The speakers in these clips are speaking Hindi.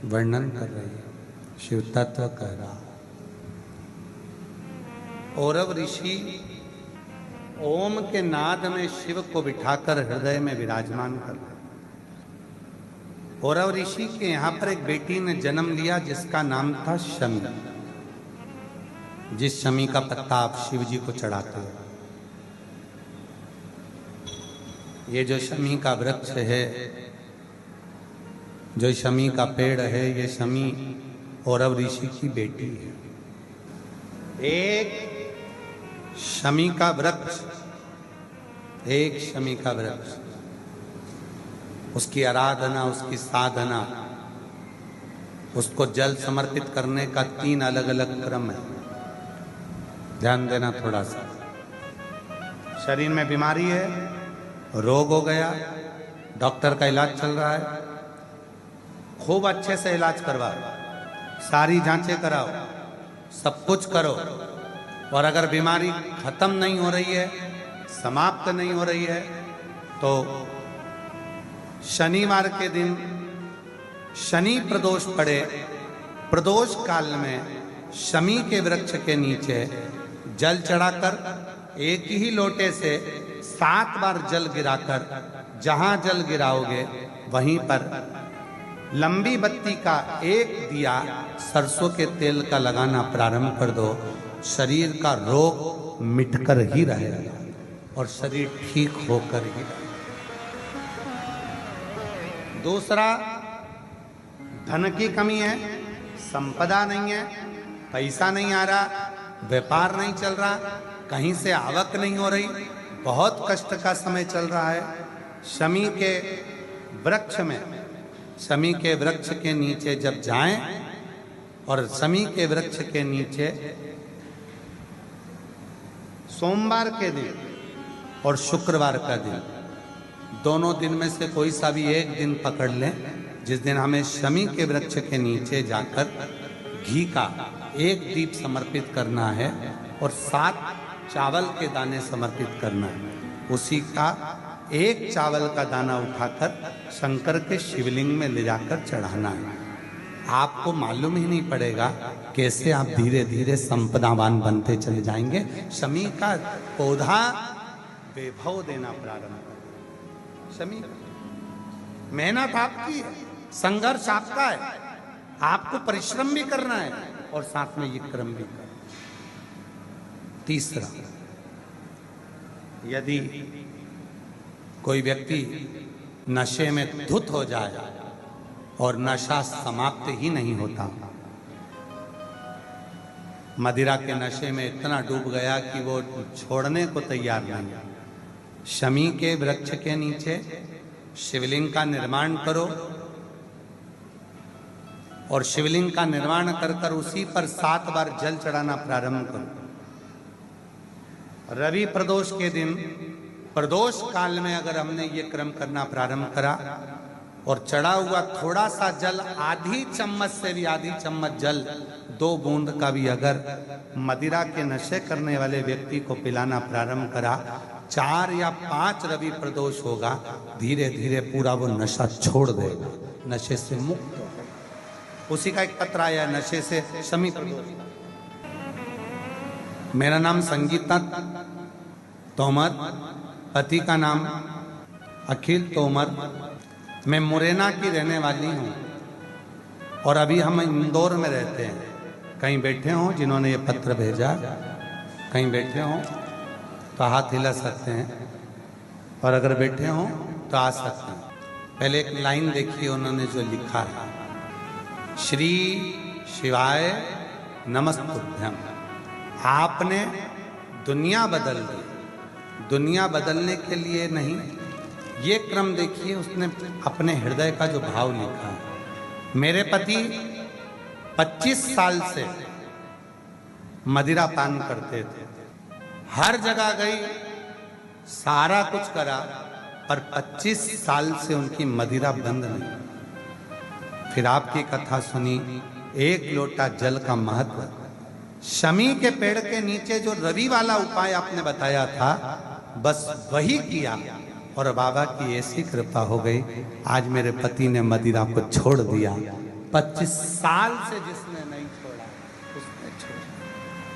वर्णन कर रही है, शिव तत्व कह रहा। औरव ऋषि ओम के नाद में शिव को बिठाकर हृदय में विराजमान कर रहे। औरव ऋषि के यहाँ पर एक बेटी ने जन्म लिया जिसका नाम था शमी। जिस शमी का पत्ता आप शिव जी को चढ़ाते हो। ये जो शमी का वृक्ष है, जो शमी का पेड़ है, ये शमी औरव ऋषि की बेटी है। एक शमी का वृक्ष, एक शमी का वृक्ष, उसकी आराधना, उसकी साधना, उसको जल समर्पित करने का 3 अलग अलग क्रम है। ध्यान देना थोड़ा सा। शरीर में बीमारी है, रोग हो गया, डॉक्टर का इलाज चल रहा है, खूब अच्छे से इलाज करवाओ, सारी जांचें कराओ, सब कुछ करो, और अगर बीमारी खत्म नहीं हो रही है, समाप्त नहीं हो रही है, तो शनिवार के दिन शनि प्रदोष पड़े, प्रदोष काल में शमी के वृक्ष के नीचे जल चढ़ाकर एक ही लोटे से 7 बार जल गिराकर, जहां जल गिराओगे वहीं पर लंबी बत्ती का एक दिया सरसों के तेल का लगाना प्रारंभ कर दो। शरीर का रोग मिटकर ही रहेगा और शरीर ठीक होकर ही रहेगा। दूसरा, धन की कमी है, संपदा नहीं है, पैसा नहीं आ रहा, व्यापार नहीं चल रहा, कहीं से आवक नहीं हो रही, बहुत कष्ट का समय चल रहा है। शमी के वृक्ष में, शमी के वृक्ष के नीचे जब जाएं, और शमी के वृक्ष के नीचे सोमवार के दिन और शुक्रवार का दिन, दोनों दिन में से कोई सा भी एक दिन पकड़ लें, जिस दिन हमें शमी के वृक्ष के नीचे जाकर घी का एक दीप समर्पित करना है और 7 चावल के दाने समर्पित करना है। उसी का एक चावल का दाना उठाकर शंकर के शिवलिंग में ले जाकर चढ़ाना है। आपको मालूम ही नहीं पड़ेगा कैसे आप धीरे धीरे संपदावान बनते चले जाएंगे। शमी का पौधा वैभव देना प्रारंभ कर। शमी, मेहनत आपकी है, संघर्ष आपका है, आपको परिश्रम भी करना है और साथ में ये क्रम भी करना। तीसरा, यदि कोई व्यक्ति नशे में धुत हो जाए और नशा समाप्त ही नहीं होता, मदिरा के नशे में इतना डूब गया कि वो छोड़ने को तैयार नहीं, शमी के वृक्ष के नीचे शिवलिंग का निर्माण करो और शिवलिंग का निर्माण कर कर उसी पर 7 बार जल चढ़ाना प्रारंभ करो। रवि प्रदोष के दिन, प्रदोष काल में अगर हमने ये क्रम करना प्रारंभ करा और चढ़ा हुआ थोड़ा सा जल, आधी चम्मच से भी आधी चम्मच जल, 2 बूंद का भी अगर मदिरा के नशे करने वाले व्यक्ति को पिलाना प्रारंभ करा, 4 या 5 रवि प्रदोष होगा, धीरे धीरे पूरा वो नशा छोड़ देगा, नशे से मुक्त होगा। उसी का एक पत्र आया नशे से शमी प्रदोष। मेरा नाम संगीता तोमर, पति का नाम अखिल तोमर, मैं मुरैना की रहने वाली हूँ और अभी हम इंदौर में रहते हैं। कहीं बैठे हों जिन्होंने ये पत्र भेजा, कहीं बैठे हों तो हाथ हिला सकते हैं, और अगर बैठे हों तो आ सकते हैं। पहले एक लाइन देखिए उन्होंने जो लिखा है, श्री शिवाय नमस्तुभ्यम। आपने दुनिया बदल दी, दुनिया बदलने के लिए नहीं, ये क्रम देखिए उसने अपने हृदय का जो भाव लिखा है। मेरे पति 25 साल से मदिरा पान करते थे, हर जगह गई, सारा कुछ करा, पर 25 साल से उनकी मदिरा बंद नहीं। फिर आपकी कथा सुनी, 1 लोटा जल का महत्व, शमी के पेड़ के नीचे जो रवि वाला उपाय आपने बताया था, बस वही किया और बाबा की ऐसी कृपा हो गई, आज मेरे पति ने मदिरा को छोड़ दिया, 25 साल से जिसने नहीं छोड़ा उसने छोड़ा,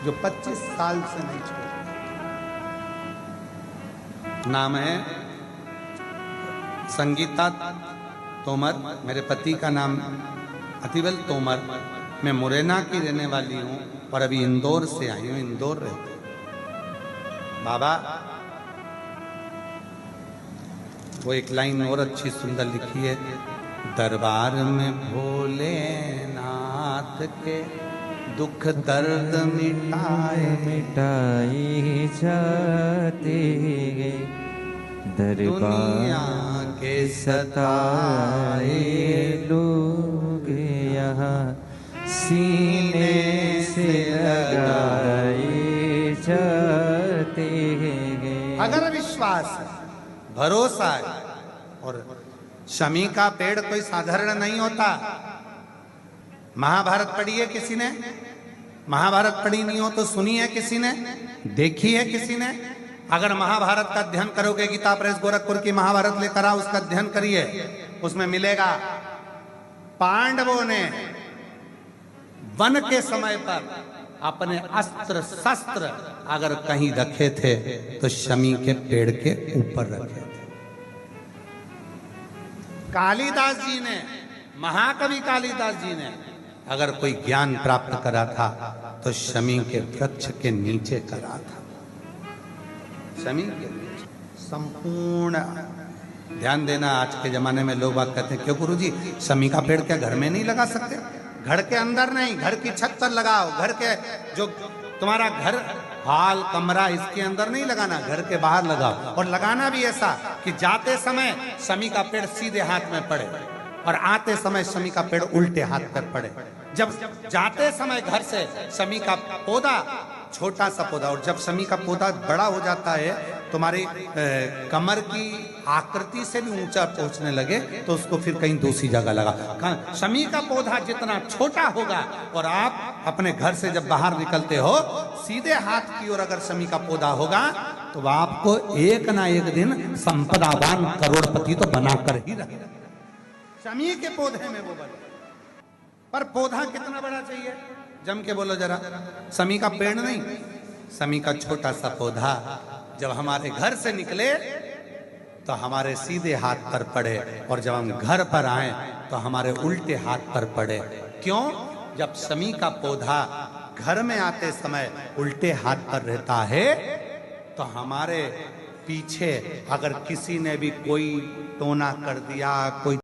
जो 25 साल से नहीं छोड़ा। नाम है संगीता तोमर, मेरे पति का नाम अतिबल तोमर। मैं मुरैना की रहने वाली हूँ और अभी इंदौर से आई हूँ, इंदौर रहती हूँ। बाबा वो एक लाइन और अच्छी सुंदर लिखी है, दरबार में भोलेनाथ के दुख दर्द मिटाए जाते दरबार के सताए लोग यहाँ सीने से लगाए जाते हैं। अगर विश्वास है, भरोसा है, और शमी का पेड़ कोई साधारण नहीं होता। महाभारत पढ़ी है किसी ने? महाभारत पढ़ी नहीं हो तो सुनी है किसी ने? देखी है किसी ने? अगर महाभारत का अध्ययन करोगे, गीता प्रेस गोरखपुर की महाभारत लेकर आओ, उसका अध्ययन करिए, उसमें मिलेगा पांडवों ने वन के समय पर अपने अस्त्र शस्त्र अगर कहीं रखे थे तो शमी के पेड़ के ऊपर रखे थे। कालिदास जी ने, महाकवि कालिदास जी ने अगर कोई ज्ञान प्राप्त करा था तो शमी के वृक्ष के नीचे करा था। शमी के नीचे संपूर्ण ध्यान देना। आज के जमाने में लोग बात कहते हैं, क्यों गुरुजी शमी का पेड़ क्या घर में नहीं लगा सकते? घर के अंदर नहीं, घर की छत पर लगाओ। घर के जो तुम्हारा घर हाल कमरा, इसके अंदर नहीं लगाना, घर के बाहर लगाओ। और लगाना भी ऐसा कि जाते समय शमी का पेड़ सीधे हाथ में पड़े और आते समय शमी का पेड़ उल्टे हाथ पर पड़े। जब जाते समय घर से शमी का पौधा, छोटा सा पौधा, और जब शमी का पौधा बड़ा हो जाता है, तुम्हारी कमर की आकृति से भी ऊंचा पहुंचने लगे, तो उसको फिर कहीं दूसरी जगह लगा। शमी का पौधा जितना छोटा होगा और आप अपने घर से जब बाहर निकलते हो, सीधे हाथ की ओर अगर शमी का पौधा होगा तो वह आपको एक ना एक दिन संपदावान करोड़पति तो बनाकर ही रहेगा। शमी के पौधे में वो बने, पर पौधा कितना बड़ा चाहिए? जम के बोलो जरा। शमी का पेड़ नहीं, शमी का छोटा सा पौधा जब हमारे घर से निकले तो हमारे सीधे हाथ पर पड़े, और जब हम घर पर आए तो हमारे उल्टे हाथ पर पड़े। क्यों? जब शमी का पौधा घर में आते समय उल्टे हाथ पर रहता है तो हमारे पीछे अगर किसी ने भी कोई टोना कर दिया, कोई